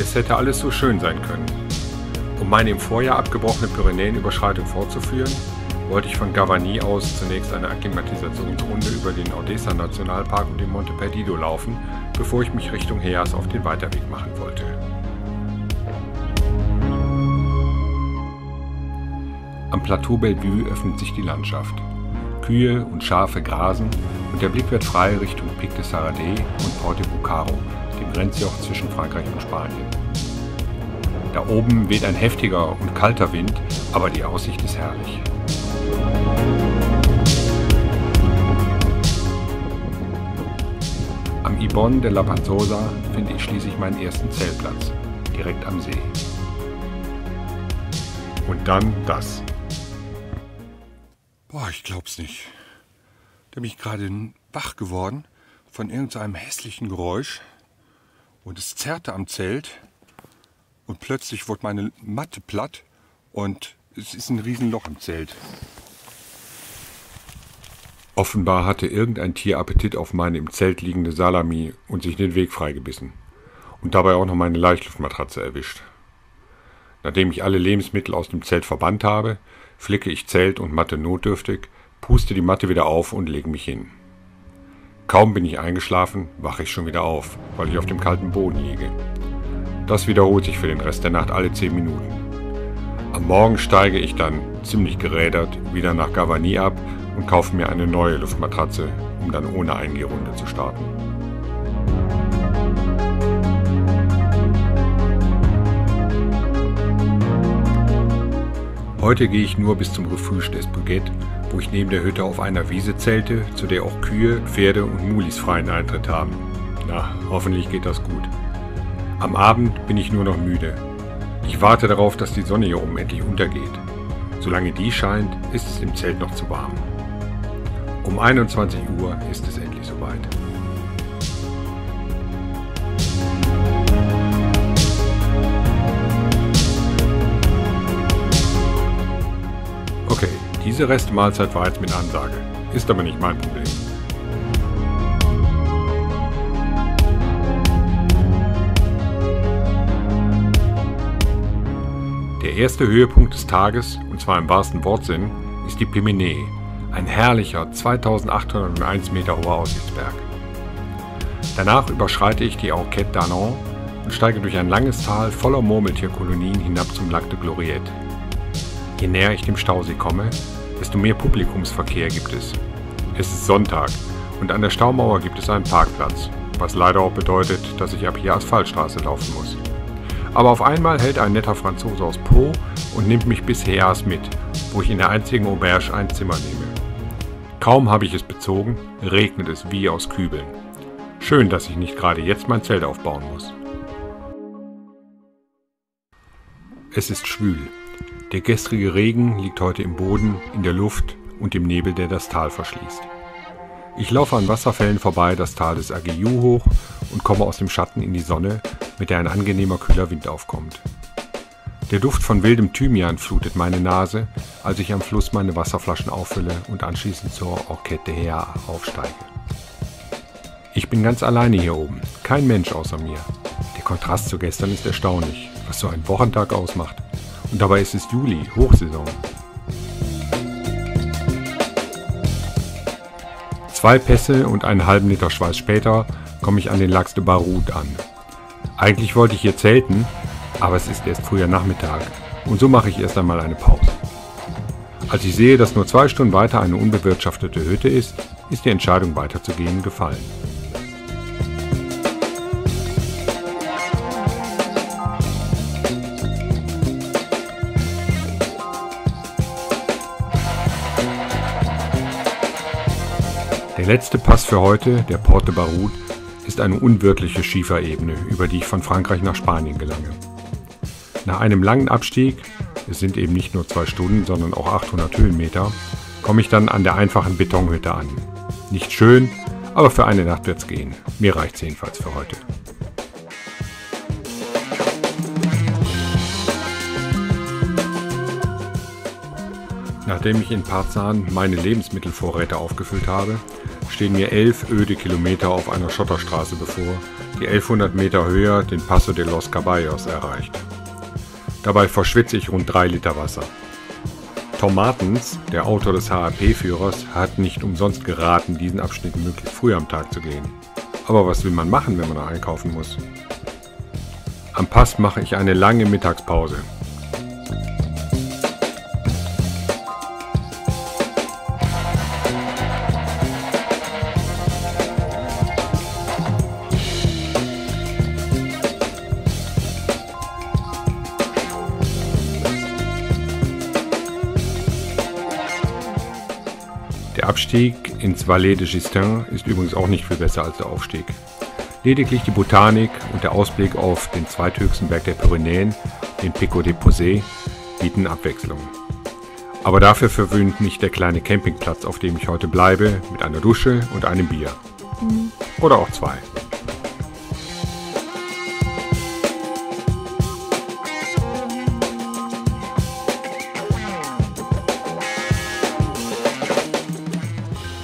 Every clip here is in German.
Es hätte alles so schön sein können. Um meine im Vorjahr abgebrochene Pyrenäenüberschreitung fortzuführen, wollte ich von Gavarnie aus zunächst eine Akklimatisationsrunde über den Ordesa-Nationalpark und den Monte Perdido laufen, bevor ich mich Richtung Heas auf den Weiterweg machen wollte. Am Plateau Bellevue öffnet sich die Landschaft. Kühe und Schafe grasen und der Blick wird frei Richtung Pic de Sarradé und Port de Bucaro, dem Grenzjoch zwischen Frankreich und Spanien. Da oben weht ein heftiger und kalter Wind, aber die Aussicht ist herrlich. Am Ibon de la Panzosa finde ich schließlich meinen ersten Zeltplatz, direkt am See. Und dann das. Boah, ich glaub's nicht. Da bin ich gerade wach geworden von irgendeinem hässlichen Geräusch und es zerrte am Zelt und plötzlich wurde meine Matte platt und es ist ein Riesenloch im Zelt. Offenbar hatte irgendein Tier Appetit auf meine im Zelt liegende Salami und sich den Weg freigebissen und dabei auch noch meine Leichtluftmatratze erwischt. Nachdem ich alle Lebensmittel aus dem Zelt verbannt habe, flicke ich Zelt und Matte notdürftig, puste die Matte wieder auf und lege mich hin. Kaum bin ich eingeschlafen, wache ich schon wieder auf, weil ich auf dem kalten Boden liege. Das wiederholt sich für den Rest der Nacht alle 10 Minuten. Am Morgen steige ich dann, ziemlich gerädert, wieder nach Gavarnie ab und kaufe mir eine neue Luftmatratze, um dann ohne Eingehrunde zu starten. Heute gehe ich nur bis zum Refuge des Puget, wo ich neben der Hütte auf einer Wiese zelte, zu der auch Kühe, Pferde und Mulis freien Eintritt haben. Na, hoffentlich geht das gut. Am Abend bin ich nur noch müde. Ich warte darauf, dass die Sonne hier oben endlich untergeht. Solange die scheint, ist es im Zelt noch zu warm. Um 21 Uhr ist es endlich soweit. Okay, diese Restmahlzeit war jetzt mit Ansage. Ist aber nicht mein Problem. Der erste Höhepunkt des Tages, und zwar im wahrsten Wortsinn, ist die Pyménée, ein herrlicher 2801 Meter hoher Aussichtsberg. Danach überschreite ich die Enquête d'Arnon und steige durch ein langes Tal voller Murmeltierkolonien hinab zum Lac de Gloriette. Je näher ich dem Stausee komme, desto mehr Publikumsverkehr gibt es. Es ist Sonntag und an der Staumauer gibt es einen Parkplatz, was leider auch bedeutet, dass ich ab hier Asphaltstraße laufen muss. Aber auf einmal hält ein netter Franzose aus Po und nimmt mich bis Heas mit, wo ich in der einzigen Auberge ein Zimmer nehme. Kaum habe ich es bezogen, regnet es wie aus Kübeln. Schön, dass ich nicht gerade jetzt mein Zelt aufbauen muss. Es ist schwül. Der gestrige Regen liegt heute im Boden, in der Luft und im Nebel, der das Tal verschließt. Ich laufe an Wasserfällen vorbei das Tal des Aguillou hoch und komme aus dem Schatten in die Sonne, mit der ein angenehmer kühler Wind aufkommt. Der Duft von wildem Thymian flutet meine Nase, als ich am Fluss meine Wasserflaschen auffülle und anschließend zur Enquête de Heas aufsteige. Ich bin ganz alleine hier oben, kein Mensch außer mir. Der Kontrast zu gestern ist erstaunlich, was so ein Wochentag ausmacht. Und dabei ist es Juli, Hochsaison. 2 Pässe und einen halben Liter Schweiß später komme ich an den Lac de Baroud an. Eigentlich wollte ich hier zelten, aber es ist erst früher Nachmittag und so mache ich erst einmal eine Pause. Als ich sehe, dass nur 2 Stunden weiter eine unbewirtschaftete Hütte ist die Entscheidung weiterzugehen gefallen. Der letzte Pass für heute, der Port de Baroud, ist eine unwirtliche Schieferebene, über die ich von Frankreich nach Spanien gelange. Nach einem langen Abstieg, es sind eben nicht nur 2 Stunden, sondern auch 800 Höhenmeter, komme ich dann an der einfachen Betonhütte an. Nicht schön, aber für eine Nacht wird's gehen. Mir reicht's jedenfalls für heute. Nachdem ich in Parzan meine Lebensmittelvorräte aufgefüllt habe, stehen mir 11 öde Kilometer auf einer Schotterstraße bevor, die 1100 Meter höher den Paso de los Caballos erreicht. Dabei verschwitze ich rund 3 Liter Wasser. Tom Martens, der Autor des HAP-Führers, hat nicht umsonst geraten, diesen Abschnitt möglichst früh am Tag zu gehen. Aber was will man machen, wenn man noch einkaufen muss? Am Pass mache ich eine lange Mittagspause. Der Abstieg ins Valais de Gistin ist übrigens auch nicht viel besser als der Aufstieg. Lediglich die Botanik und der Ausblick auf den zweithöchsten Berg der Pyrenäen, den Pico de Posay, bieten Abwechslung. Aber dafür verwöhnt mich der kleine Campingplatz, auf dem ich heute bleibe, mit einer Dusche und einem Bier. Oder auch 2.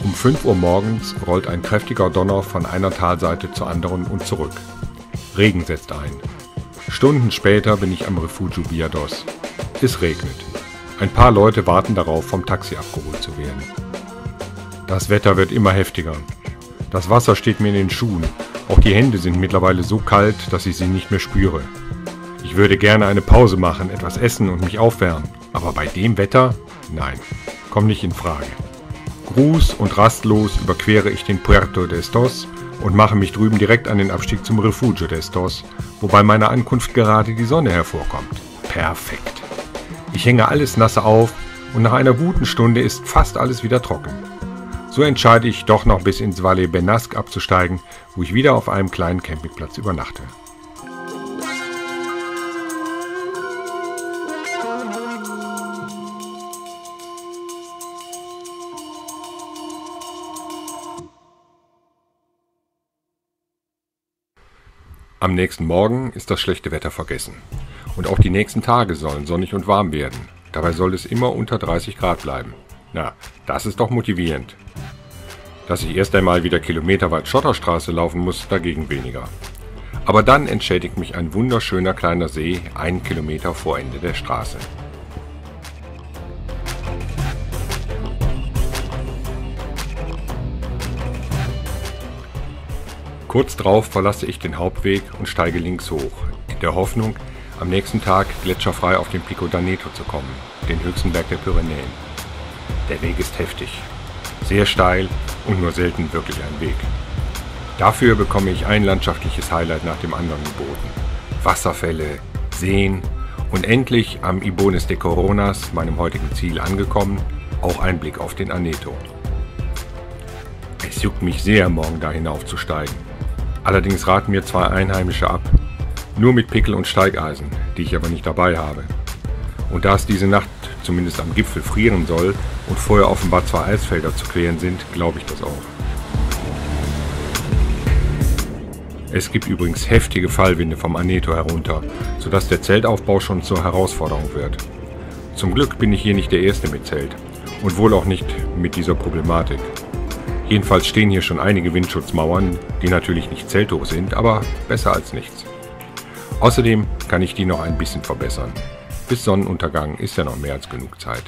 Um 5 Uhr morgens rollt ein kräftiger Donner von einer Talseite zur anderen und zurück. Regen setzt ein. Stunden später bin ich am Refugio Viados. Es regnet. Ein paar Leute warten darauf, vom Taxi abgeholt zu werden. Das Wetter wird immer heftiger. Das Wasser steht mir in den Schuhen. Auch die Hände sind mittlerweile so kalt, dass ich sie nicht mehr spüre. Ich würde gerne eine Pause machen, etwas essen und mich aufwärmen. Aber bei dem Wetter? Nein, kommt nicht in Frage. Gruß- und rastlos überquere ich den Puerto de Estos und mache mich drüben direkt an den Abstieg zum Refugio de Estos, wo bei meiner Ankunft gerade die Sonne hervorkommt. Perfekt. Ich hänge alles nasse auf und nach einer guten Stunde ist fast alles wieder trocken. So entscheide ich doch noch bis ins Valle Benasque abzusteigen, wo ich wieder auf einem kleinen Campingplatz übernachte. Am nächsten Morgen ist das schlechte Wetter vergessen. Und auch die nächsten Tage sollen sonnig und warm werden. Dabei soll es immer unter 30 Grad bleiben. Na, das ist doch motivierend. Dass ich erst einmal wieder kilometerweit Schotterstraße laufen muss, dagegen weniger. Aber dann entschädigt mich ein wunderschöner kleiner See 1 Kilometer vor Ende der Straße. Kurz drauf verlasse ich den Hauptweg und steige links hoch, in der Hoffnung, am nächsten Tag gletscherfrei auf den Pico d'Aneto zu kommen, den höchsten Berg der Pyrenäen. Der Weg ist heftig, sehr steil und nur selten wirklich ein Weg. Dafür bekomme ich ein landschaftliches Highlight nach dem anderen geboten. Wasserfälle, Seen und endlich am Ibones de Coronas, meinem heutigen Ziel, angekommen, auch ein Blick auf den Aneto. Es juckt mich sehr, morgen da hinaufzusteigen. Allerdings raten mir 2 Einheimische ab, nur mit Pickel und Steigeisen, die ich aber nicht dabei habe. Und da es diese Nacht zumindest am Gipfel frieren soll und vorher offenbar 2 Eisfelder zu queren sind, glaube ich das auch. Es gibt übrigens heftige Fallwinde vom Aneto herunter, sodass der Zeltaufbau schon zur Herausforderung wird. Zum Glück bin ich hier nicht der Erste mit Zelt und wohl auch nicht mit dieser Problematik. Jedenfalls stehen hier schon einige Windschutzmauern, die natürlich nicht zelthoch sind, aber besser als nichts. Außerdem kann ich die noch ein bisschen verbessern. Bis Sonnenuntergang ist ja noch mehr als genug Zeit.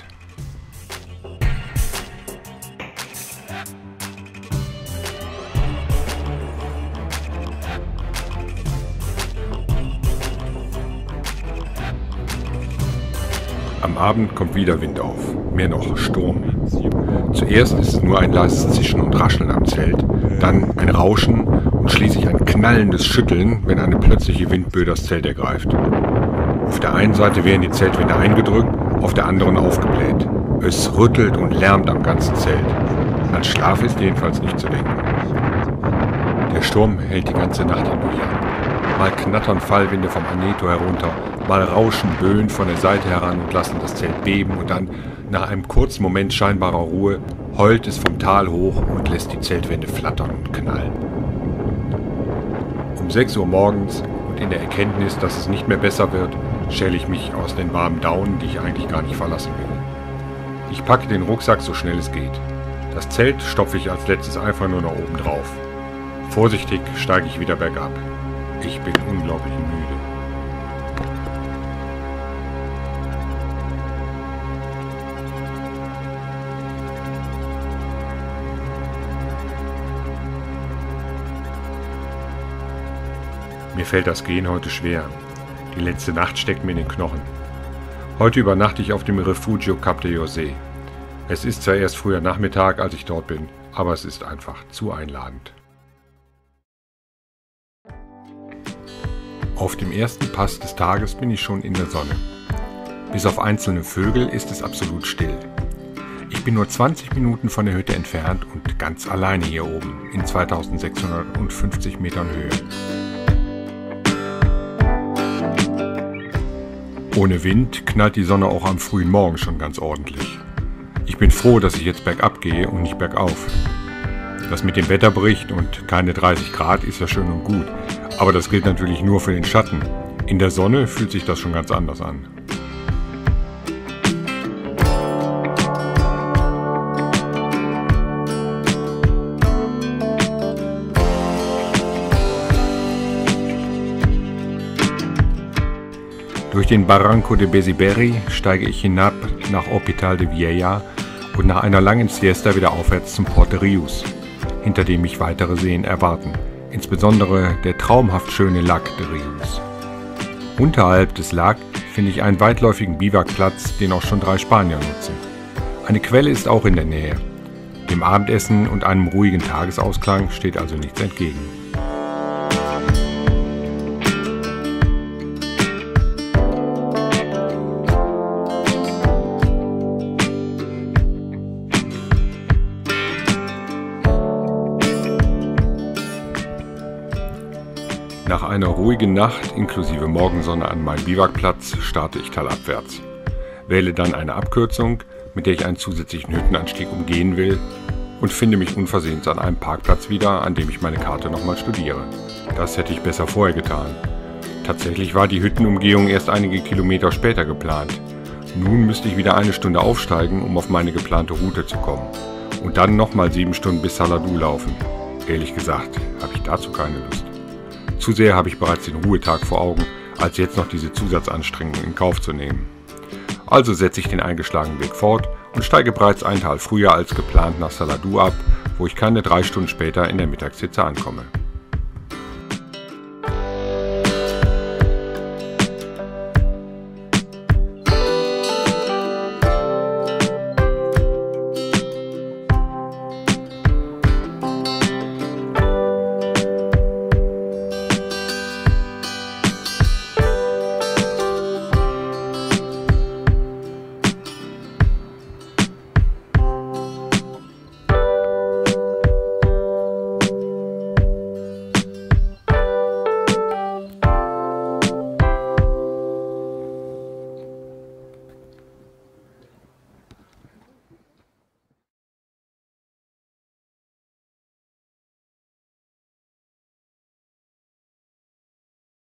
Am Abend kommt wieder Wind auf, mehr noch Sturm. Zuerst ist es nur ein leises Zischen und Rascheln am Zelt, dann ein Rauschen und schließlich ein knallendes Schütteln, wenn eine plötzliche Windböe das Zelt ergreift. Auf der einen Seite werden die Zeltwände eingedrückt, auf der anderen aufgebläht. Es rüttelt und lärmt am ganzen Zelt. An Schlaf ist jedenfalls nicht zu denken. Der Sturm hält die ganze Nacht hindurch an. Mal knattern Fallwinde vom Aneto herunter, mal rauschen Böen von der Seite heran und lassen das Zelt beben und dann, nach einem kurzen Moment scheinbarer Ruhe, heult es vom Tal hoch und lässt die Zeltwände flattern und knallen. Um 6 Uhr morgens und in der Erkenntnis, dass es nicht mehr besser wird, schäle ich mich aus den warmen Daunen, die ich eigentlich gar nicht verlassen will. Ich packe den Rucksack so schnell es geht. Das Zelt stopfe ich als letztes einfach nur nach oben drauf. Vorsichtig steige ich wieder bergab. Ich bin unglaublich müde. Mir fällt das Gehen heute schwer. Die letzte Nacht steckt mir in den Knochen. Heute übernachte ich auf dem Refugio Cap de José. Es ist zwar erst früher Nachmittag, als ich dort bin, aber es ist einfach zu einladend. Auf dem ersten Pass des Tages bin ich schon in der Sonne. Bis auf einzelne Vögel ist es absolut still. Ich bin nur 20 Minuten von der Hütte entfernt und ganz alleine hier oben in 2650 Metern Höhe. Ohne Wind knallt die Sonne auch am frühen Morgen schon ganz ordentlich. Ich bin froh, dass ich jetzt bergab gehe und nicht bergauf. Das mit dem Wetterbericht und keine 30 Grad ist ja schön und gut, aber das gilt natürlich nur für den Schatten. In der Sonne fühlt sich das schon ganz anders an. Durch den Barranco de Besiberi steige ich hinab nach Hospital de Viella und nach einer langen Siesta wieder aufwärts zum Port de Rius, hinter dem mich weitere Seen erwarten, insbesondere der traumhaft schöne Lac de Rius. Unterhalb des Lac finde ich einen weitläufigen Biwakplatz, den auch schon 3 Spanier nutzen. Eine Quelle ist auch in der Nähe. Dem Abendessen und einem ruhigen Tagesausklang steht also nichts entgegen. Nach einer ruhigen Nacht inklusive Morgensonne an meinem Biwakplatz starte ich talabwärts. Wähle dann eine Abkürzung, mit der ich einen zusätzlichen Hüttenanstieg umgehen will und finde mich unversehens an einem Parkplatz wieder, an dem ich meine Karte nochmal studiere. Das hätte ich besser vorher getan. Tatsächlich war die Hüttenumgehung erst einige Kilometer später geplant. Nun müsste ich wieder 1 Stunde aufsteigen, um auf meine geplante Route zu kommen. Und dann nochmal 7 Stunden bis Saladú laufen. Ehrlich gesagt, habe ich dazu keine Lust. Zu sehr habe ich bereits den Ruhetag vor Augen, als jetzt noch diese Zusatzanstrengung in Kauf zu nehmen. Also setze ich den eingeschlagenen Weg fort und steige bereits ein Tal früher als geplant nach Saladú ab, wo ich keine 3 Stunden später in der Mittagshitze ankomme.